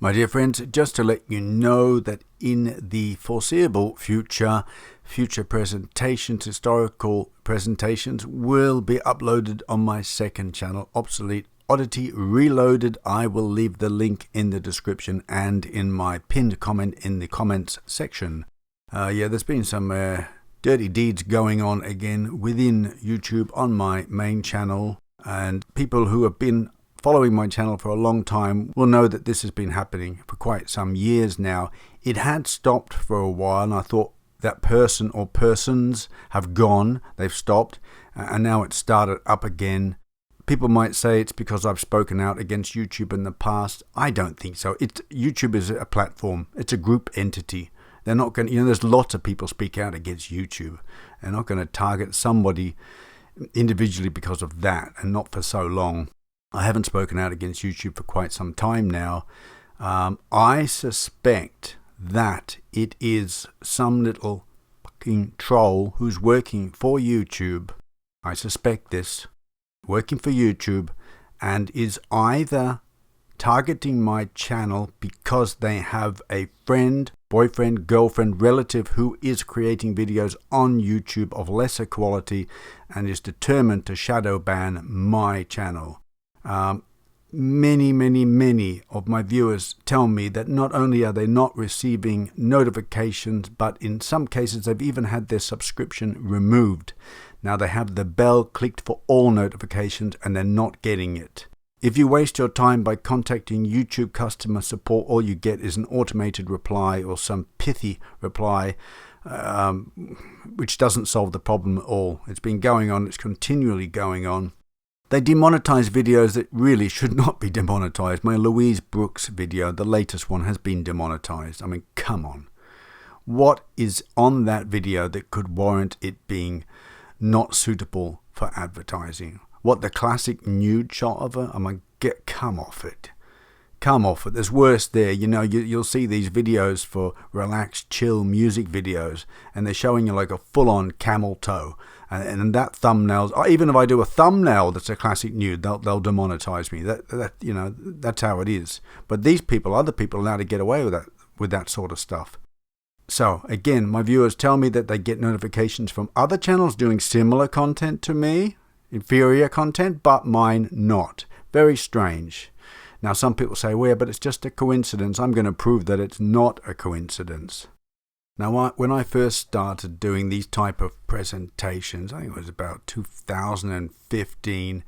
My dear friends, just to let you know that in the foreseeable future, future presentations, historical presentations will be uploaded on my second channel, Obsolete Oddity Reloaded. I will leave the link in the description and in my pinned comment in the comments section. There's been some dirty deeds going on again within YouTube on my main channel, and people who have been following my channel for a long time will know that this has been happening for quite some years now. It had stopped for a while, and I thought that person or persons have gone, they've stopped, and now it's started up again. People might say it's because I've spoken out against YouTube in the past. I don't think so. YouTube is a platform. It's a group entity. They're not going to, there's lots of people speak out against YouTube. They're not going to target somebody individually because of that, and not for so long. I haven't spoken out against YouTube for quite some time now. I suspect that it is some little fucking troll who's working for YouTube. I suspect this, working for YouTube, and is either targeting my channel because they have a friend, boyfriend, girlfriend, relative who is creating videos on YouTube of lesser quality and is determined to shadow ban my channel. Many of my viewers tell me that not only are they not receiving notifications, but in some cases they've even had their subscription removed. Now they have the bell clicked for all notifications and they're not getting it. If you waste your time by contacting YouTube customer support, all you get is an automated reply or some pithy reply, which doesn't solve the problem at all. It's been going on, it's continually going on. They demonetize videos that really should not be demonetized. My Louise Brooks video, the latest one, has been demonetized. I mean, come on. What is on that video that could warrant it being not suitable for advertising? What, the classic nude shot of her? I mean, come off it. Come off it. There's worse there. You'll see these videos for relaxed, chill music videos, and they're showing you like a full-on camel toe. And that thumbnails, even if I do a thumbnail that's a classic nude, they'll demonetize me. That's how it is. But these people, other people, are allowed to get away with that sort of stuff. So again, my viewers tell me that they get notifications from other channels doing similar content to me, inferior content, but mine not. Very strange. Now some people say, well, but it's just a coincidence. I'm going to prove that it's not a coincidence. Now, when I first started doing these type of presentations, I think it was about 2015,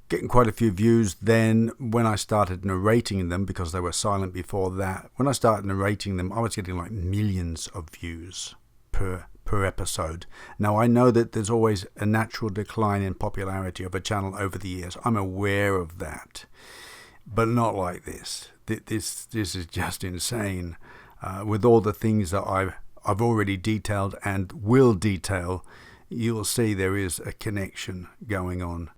getting quite a few views then. When I started narrating them, because they were silent before that, when I started narrating them, I was getting like millions of views per episode. Now, I know that there's always a natural decline in popularity of a channel over the years. I'm aware of that, but not like this. This is just insane. With all the things that I've already detailed and will detail, you'll see there is a connection going on.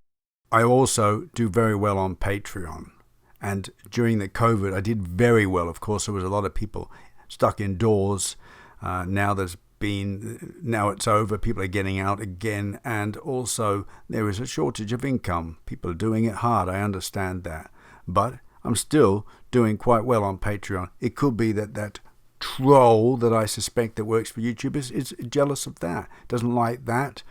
I also do very well on Patreon, and during the COVID I did very well. Of course, there was a lot of people stuck indoors. Now it's over, people are getting out again, and also there is a shortage of income. People are doing it hard, I understand that, but I'm still doing quite well on Patreon. It could be that troll that I suspect that works for YouTube is jealous of that, doesn't like that.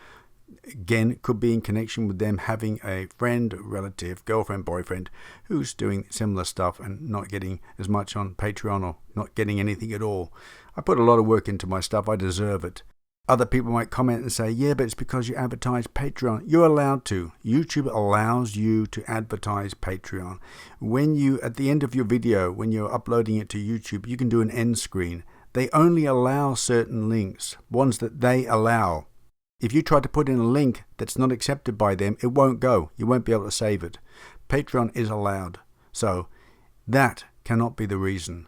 Again, it could be in connection with them having a friend, relative, girlfriend, boyfriend who's doing similar stuff and not getting as much on Patreon, or not getting anything at all. I put a lot of work into my stuff. I deserve it. Other people might comment and say, yeah, but it's because you advertise Patreon. You're allowed to. YouTube allows you to advertise Patreon. When you, at the end of your video, when you're uploading it to YouTube, you can do an end screen. They only allow certain links, ones that they allow. If you try to put in a link that's not accepted by them, it won't go. You won't be able to save it. Patreon is allowed. So that cannot be the reason.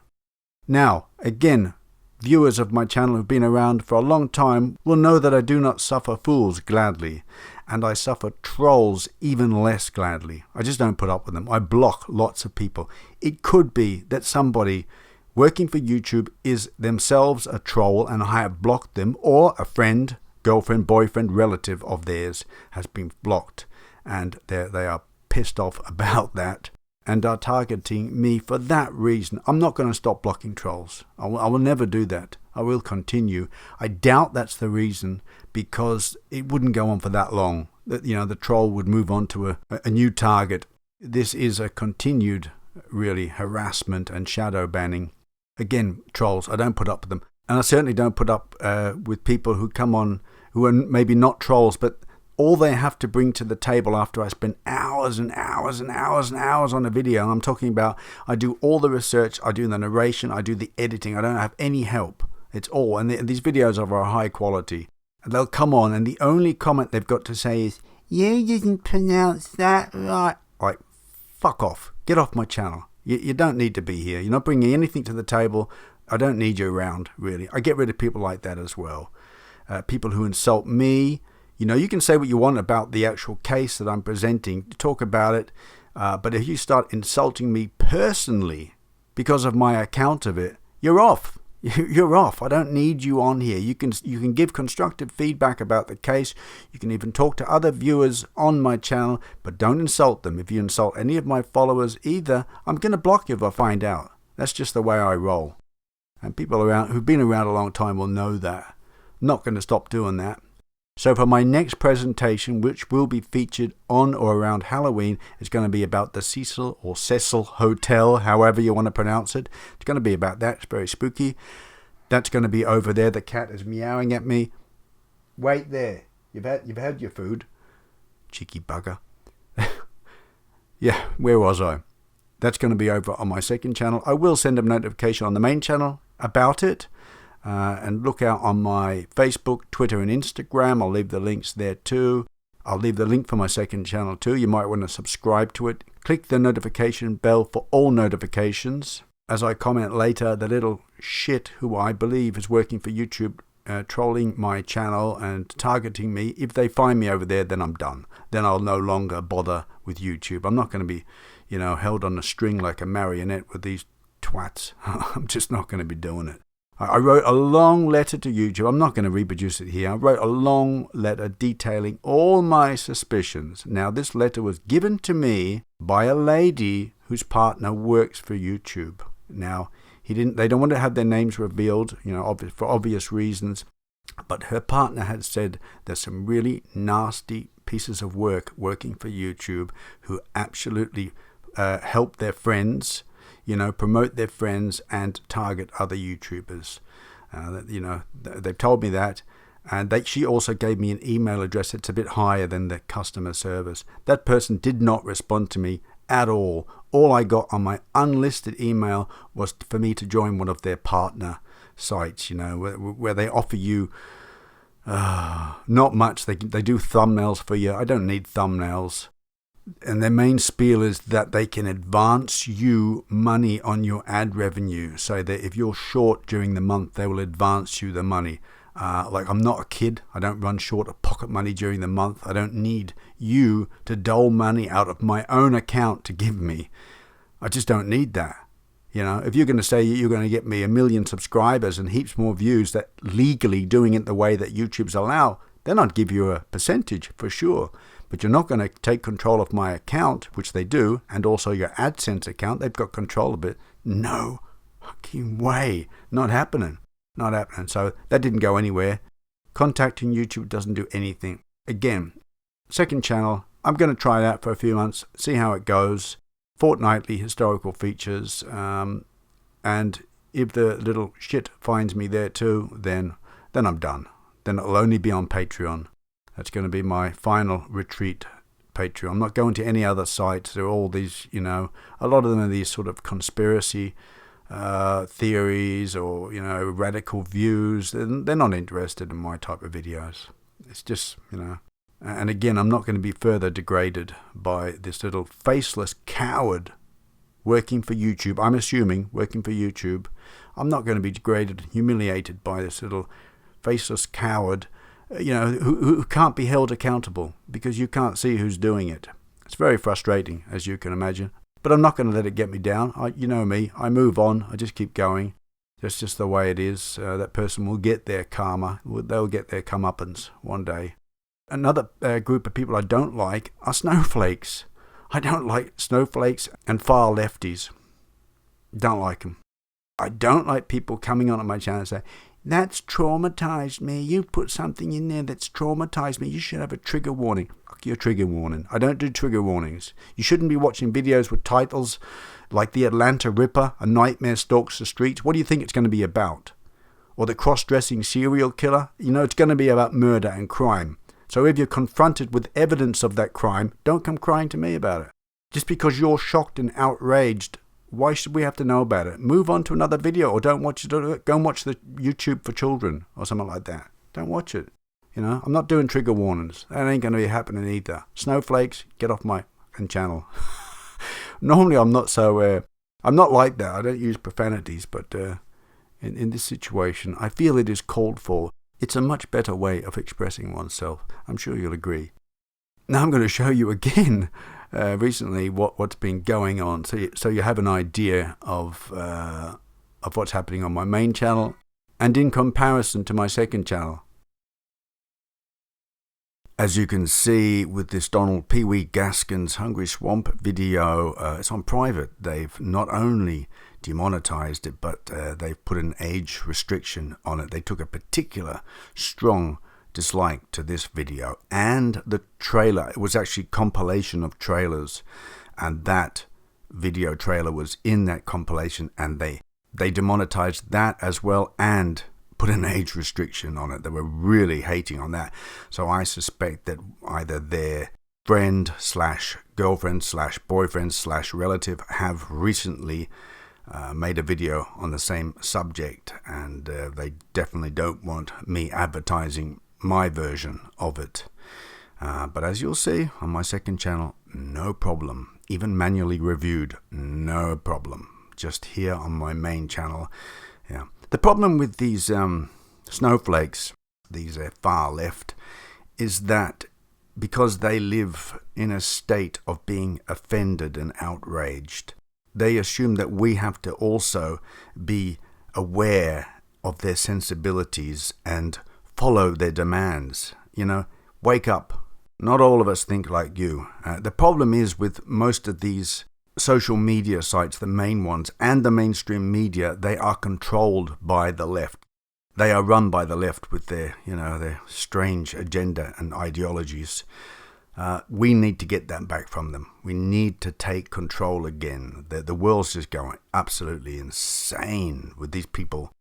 Now, again, viewers of my channel who've been around for a long time will know that I do not suffer fools gladly, and I suffer trolls even less gladly. I just don't put up with them. I block lots of people. It could be that somebody working for YouTube is themselves a troll and I have blocked them, or a friend, girlfriend, boyfriend, relative of theirs has been blocked, and they are pissed off about that. and are targeting me for that reason. I'm not going to stop blocking trolls. I will never do that. I will continue. I doubt that's the reason, because it wouldn't go on for that long. The troll would move on to a new target. This is a continued, really, harassment and shadow banning. Again, trolls, I don't put up with them. And I certainly don't put up with people who come on who are maybe not trolls, but all they have to bring to the table after I spend hours and hours and hours and hours on a video, and I'm talking about I do all the research, I do the narration, I do the editing, I don't have any help. It's all, and these videos are of a high quality. And they'll come on, and the only comment they've got to say is, "You didn't pronounce that right." Like, fuck off. Get off my channel. You don't need to be here. You're not bringing anything to the table. I don't need you around, really. I get rid of people like that as well. People who insult me. You can say what you want about the actual case that I'm presenting. Talk about it. But if you start insulting me personally because of my account of it, you're off. You're off. I don't need you on here. You can give constructive feedback about the case. You can even talk to other viewers on my channel, but don't insult them. If you insult any of my followers either, I'm going to block you if I find out. That's just the way I roll. And people who've been around a long time will know that. I'm not going to stop doing that. So for my next presentation, which will be featured on or around Halloween, it's going to be about the Cecil or Cecil Hotel, however you want to pronounce it. It's going to be about that. It's very spooky. That's going to be over there. The cat is meowing at me. Wait there. You've had your food. Cheeky bugger. Yeah, where was I? That's going to be over on my second channel. I will send a notification on the main channel about it. And look out on my Facebook, Twitter, and Instagram. I'll leave the links there too. I'll leave the link for my second channel too. You might want to subscribe to it. Click the notification bell for all notifications. As I comment later, the little shit who I believe is working for YouTube, trolling my channel and targeting me, if they find me over there, then I'm done. Then I'll no longer bother with YouTube. I'm not going to be, held on a string like a marionette with these twats. I'm just not going to be doing it. I wrote a long letter to YouTube. I'm not going to reproduce it here. I wrote a long letter detailing all my suspicions. Now, this letter was given to me by a lady whose partner works for YouTube. Now, they don't want to have their names revealed, for obvious reasons. But her partner had said there's some really nasty pieces of work working for YouTube who absolutely help their friends, promote their friends and target other YouTubers. They've told me that. And she also gave me an email address that's a bit higher than the customer service. That person did not respond to me at all. All I got on my unlisted email was for me to join one of their partner sites, where they offer you not much. They do thumbnails for you. I don't need thumbnails. And their main spiel is that they can advance you money on your ad revenue. So that if you're short during the month, they will advance you the money. I'm not a kid. I don't run short of pocket money during the month. I don't need you to dole money out of my own account to give me. I just don't need that. If you're going to say you're going to get me 1 million subscribers and heaps more views, that legally doing it the way that YouTube's allow, then I'd give you a percentage for sure. But you're not going to take control of my account, which they do, and also your AdSense account. They've got control of it. No fucking way. Not happening. Not happening. So that didn't go anywhere. Contacting YouTube doesn't do anything. Again, second channel. I'm going to try it out for a few months, see how it goes. Fortnightly historical features. And if the little shit finds me there too, then I'm done. Then it'll only be on Patreon. That's going to be my final retreat Patreon. I'm not going to any other sites. They're all these, a lot of them are these sort of conspiracy theories or, radical views. They're not interested in my type of videos. It's just, And again, I'm not going to be further degraded by this little faceless coward working for YouTube. I'm assuming working for YouTube. I'm not going to be degraded and humiliated by this little faceless coward who can't be held accountable because you can't see who's doing it. It's very frustrating, as you can imagine. But I'm not going to let it get me down. You know me. I move on. I just keep going. That's just the way it is. That person will get their karma. They'll get their comeuppance one day. Another group of people I don't like are snowflakes. I don't like snowflakes and far lefties. Don't like them. I don't like people coming on my channel and say, that's traumatized me. You put something in there that's traumatized me. You should have a trigger warning. Fuck your trigger warning. I don't do trigger warnings. You shouldn't be watching videos with titles like The Atlanta Ripper, A Nightmare Stalks the Streets. What do you think it's going to be about? Or The Cross-Dressing Serial Killer? You know, it's going to be about murder and crime. So if you're confronted with evidence of that crime, don't come crying to me about it. Just because you're shocked and outraged, why should we have to know about it? Move on to another video, or don't watch it. Go and watch the YouTube for children or something like that. Don't watch it. You know, I'm not doing trigger warnings. That ain't going to be happening either. Snowflakes, get off my channel. Normally, I'm not so. I'm not like that. I don't use profanities, but in this situation, I feel it is called for. It's a much better way of expressing oneself. I'm sure you'll agree. Now I'm going to show you again. Recently, what's been going on, so you have an idea of what's happening on my main channel, and in comparison to my second channel. As you can see with this Donald Pee Wee Gaskin's Hungry Swamp video, it's on private. They've not only demonetized it, but they've put an age restriction on it. They took a particular strong dislike to this video and the trailer. It was actually a compilation of trailers, and that video trailer was in that compilation, and they demonetized that as well and put an age restriction on it. They were really hating on that. So I suspect that either their friend slash girlfriend slash boyfriend slash relative have recently made a video on the same subject, and they definitely don't want me advertising my version of it. But as you'll see on my second channel, no problem. Even manually reviewed, no problem. Just here on my main channel. Yeah. The problem with these snowflakes, these far left, is that because they live in a state of being offended and outraged, they assume that we have to also be aware of their sensibilities and follow their demands. You know, wake up. Not all of us think like you. The problem is with most of these social media sites, the main ones, and the mainstream media, they are controlled by the left. They are run by the left with their, their strange agenda and ideologies. We need to get that back from them. We need to take control again. The world's just going absolutely insane with these people.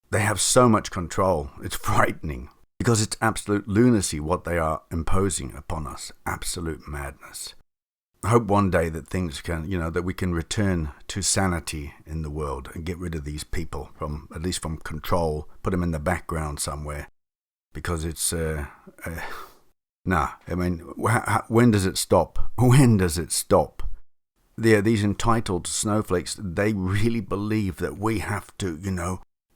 They have so much control. It's frightening because it's absolute lunacy what they are imposing upon us. Absolute madness. I hope one day that things can, that we can return to sanity in the world and get rid of these people at least from control, put them in the background somewhere, because it's, when does it stop? When does it stop? These entitled snowflakes, they really believe that we have to,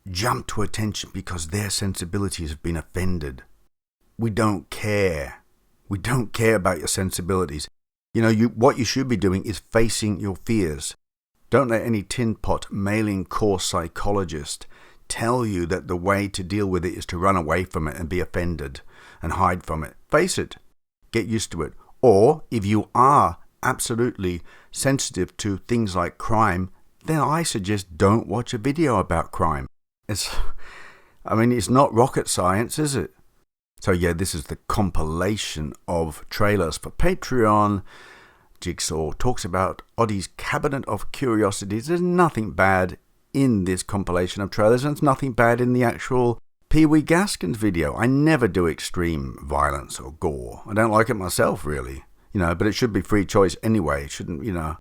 jump to attention because their sensibilities have been offended. We don't care. We don't care about your sensibilities. What you should be doing is facing your fears. Don't let any tin pot mailing course psychologist tell you that the way to deal with it is to run away from it and be offended and hide from it. Face it. Get used to it. Or if you are absolutely sensitive to things like crime, then I suggest don't watch a video about crime. It's not rocket science, is it? So yeah, this is the compilation of trailers for Patreon. Jigsaw talks about Oddie's Cabinet of Curiosities. There's nothing bad in this compilation of trailers, and there's nothing bad in the actual Pee Wee Gaskin's video. I never do extreme violence or gore. I don't like it myself, really. But it should be free choice anyway. It shouldn't, And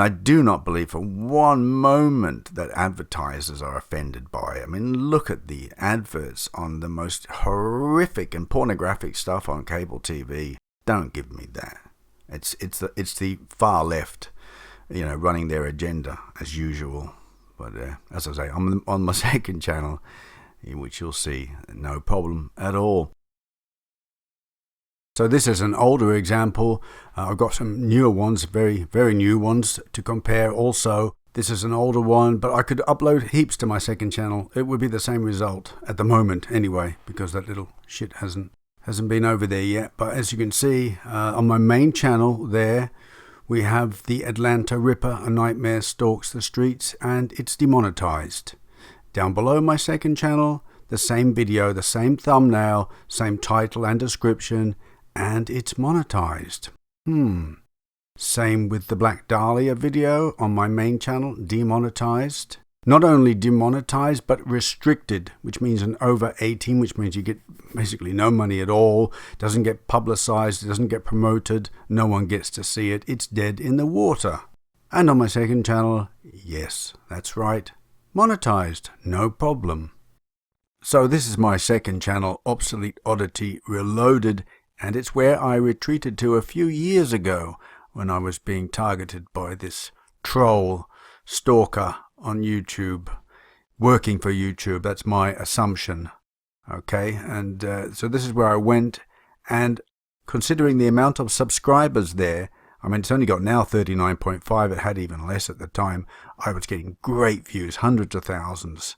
I do not believe for one moment that advertisers are offended by it. Look at the adverts on the most horrific and pornographic stuff on cable TV. Don't give me that. It's the far left, running their agenda as usual. But as I say, I'm on my second channel, in which you'll see no problem at all. So this is an older example. I've got some newer ones, very, very new ones to compare also. This is an older one, but I could upload heaps to my second channel. It would be the same result at the moment anyway, because that little shit hasn't been over there yet. But as you can see, on my main channel there, We have the Atlanta Ripper, A Nightmare Stalks the Streets, and it's demonetized. Down below my second channel, the same video, the same thumbnail, same title and description, and it's monetized. Same with the Black Dahlia video on my main channel, demonetized. Not only demonetized, but restricted, which means an over 18, which means you get basically no money at all, doesn't get publicized, it doesn't get promoted, no one gets to see it, it's dead in the water. And on my second channel, yes, that's right, monetized, no problem. So this is my second channel, Obsolete Oddity Reloaded, and it's where I retreated to a few years ago when I was being targeted by this troll stalker on YouTube, working for YouTube. That's my assumption. Okay, and so this is where I went, and considering the amount of subscribers there, I mean, it's only got now 39.5, it had even less at the time. I was getting great views, hundreds of thousands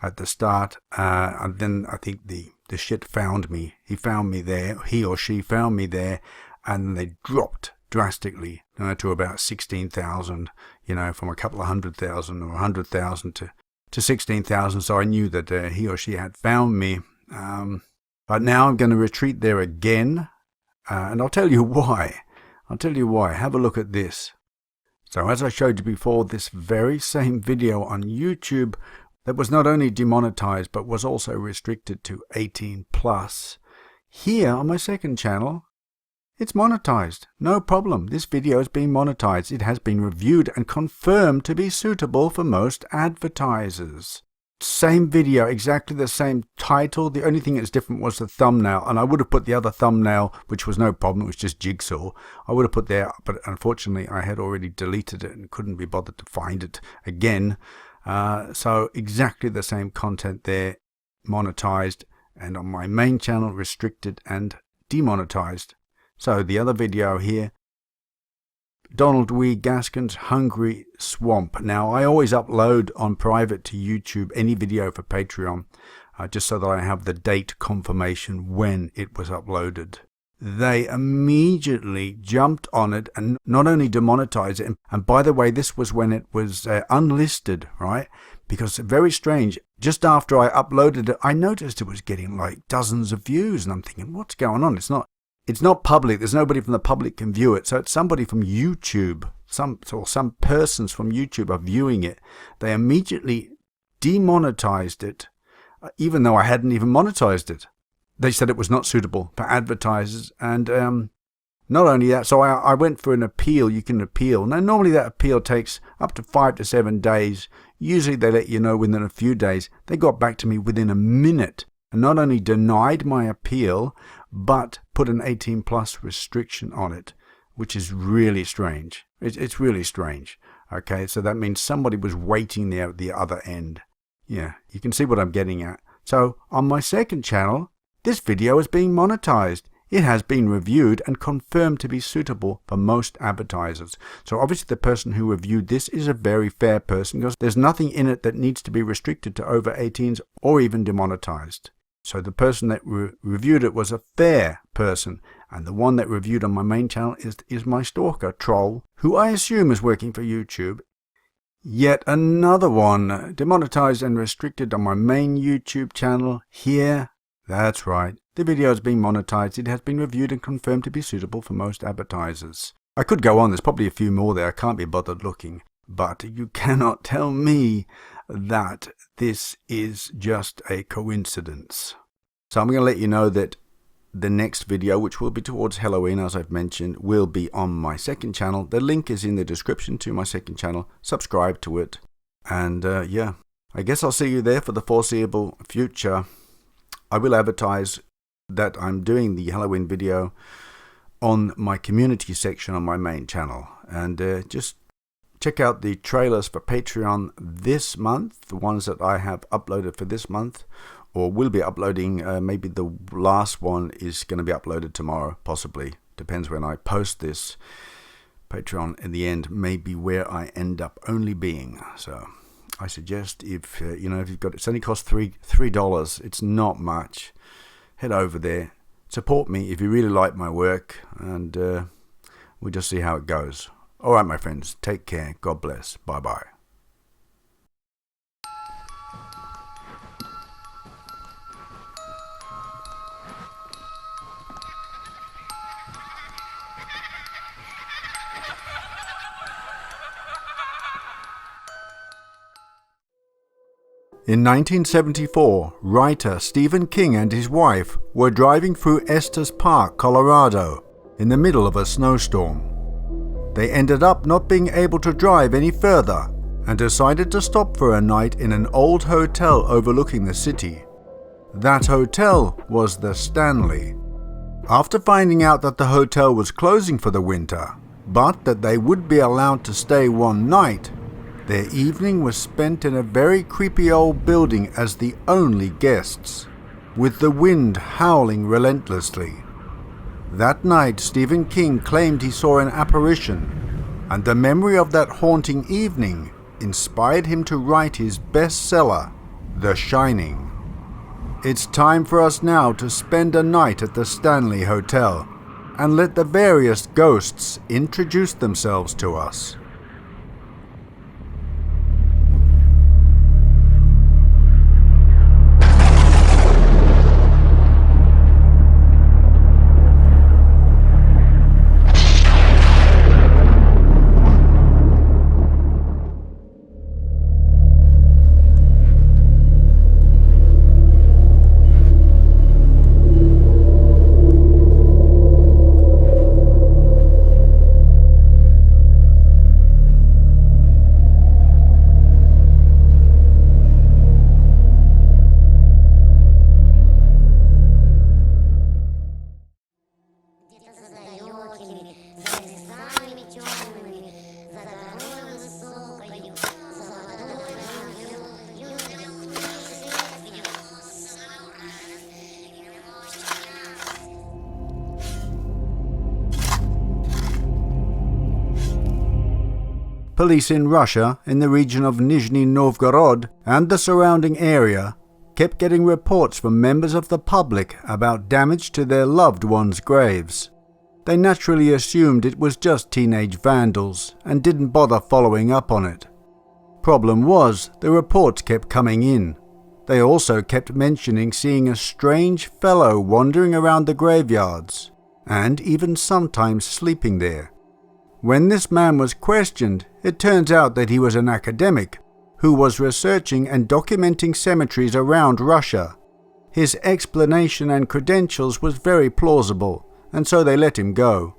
at the start, and then I think the shit found me. He found me there, he or she found me there, and they dropped drastically to about 16,000, from a couple of 100,000 or 100,000 to 16,000. So I knew that he or she had found me. But now I'm going to retreat there again, and I'll tell you why. Have a look at this. So as I showed you before, this very same video on YouTube that was not only demonetized but was also restricted to 18 plus. Here on my second channel, it's monetized. No problem. This video is being monetized. It has been reviewed and confirmed to be suitable for most advertisers. Same video, exactly the same title. The only thing that's different was the thumbnail. And I would have put the other thumbnail, which was no problem. It was just Jigsaw. I would have put there, but unfortunately I had already deleted it and couldn't be bothered to find it again. So exactly the same content there, monetized. And on my main channel, restricted and demonetized. So the other video here, Donald W. Gaskin's Hungry Swamp. Now I always upload on private to YouTube any video for Patreon, just so that I have the date confirmation when it was uploaded. They immediately jumped on it and not only demonetized it, and by the way, this was when it was unlisted, right? Because very strange, just after I uploaded it, I noticed it was getting like dozens of views, and I'm thinking, what's going on? It's not public. There's nobody from the public can view it. So it's somebody from YouTube. Some persons from YouTube are viewing it. They immediately demonetized it, even though I hadn't even monetized it. They said it was not suitable for advertisers. And not only that, so I went for an appeal. You can appeal. Now, normally that appeal takes up to 5 to 7 days. Usually they let you know within a few days. They got back to me within a minute and not only denied my appeal, but put an 18 plus restriction on it, which is really strange. It's really strange. Okay, so that means somebody was waiting there at the other end. Yeah, you can see what I'm getting at. So on my second channel, this video is being monetized. It has been reviewed and confirmed to be suitable for most advertisers. So obviously the person who reviewed this is a very fair person, because there's nothing in it that needs to be restricted to over 18s or even demonetized. So the person that reviewed it was a fair person, and the one that reviewed on my main channel is my stalker, troll, who I assume is working for YouTube. Yet another one, demonetized and restricted on my main YouTube channel. Here, that's right, the video has been monetized. It has been reviewed and confirmed to be suitable for most advertisers. I could go on, there's probably a few more there, I can't be bothered looking. But you cannot tell me that this is just a coincidence. So I'm going to let you know that the next video, which will be towards Halloween, as I've mentioned, will be on my second channel. The link is in the description to my second channel. Subscribe to it. And yeah, I guess I'll see you there for the foreseeable future. I will advertise that I'm doing the Halloween video on my community section on my main channel. And just check out the trailers for Patreon this month, the ones that I have uploaded for this month, or will be uploading. Maybe the last one is going to be uploaded tomorrow, possibly. Depends when I post this. Patreon in the end may be where I end up only being. So I suggest if if you've got, it's only cost $3. It's not much. Head over there, support me if you really like my work, and we'll just see how it goes. Alright my friends, take care, God bless, bye bye. In 1974, writer Stephen King and his wife were driving through Estes Park, Colorado, in the middle of a snowstorm. They ended up not being able to drive any further and decided to stop for a night in an old hotel overlooking the city. That hotel was the Stanley. After finding out that the hotel was closing for the winter, but that they would be allowed to stay one night, their evening was spent in a very creepy old building as the only guests, with the wind howling relentlessly. That night, Stephen King claimed he saw an apparition, and the memory of that haunting evening inspired him to write his bestseller, The Shining. It's time for us now to spend a night at the Stanley Hotel and let the various ghosts introduce themselves to us. Police in Russia, in the region of Nizhny Novgorod and the surrounding area, kept getting reports from members of the public about damage to their loved ones' graves. They naturally assumed it was just teenage vandals and didn't bother following up on it. Problem was, the reports kept coming in. They also kept mentioning seeing a strange fellow wandering around the graveyards, and even sometimes sleeping there. When this man was questioned, it turns out that he was an academic who was researching and documenting cemeteries around Russia. His explanation and credentials was very plausible, and so they let him go.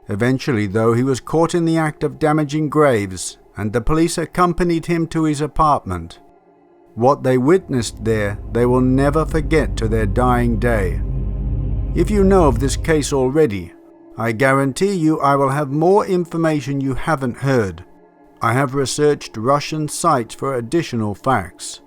Eventually, though, he was caught in the act of damaging graves, and the police accompanied him to his apartment. What they witnessed there, they will never forget to their dying day. If you know of this case already, I guarantee you I will have more information you haven't heard. I have researched Russian sites for additional facts.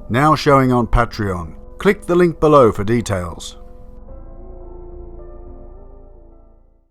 Now showing on Patreon. Click the link below for details.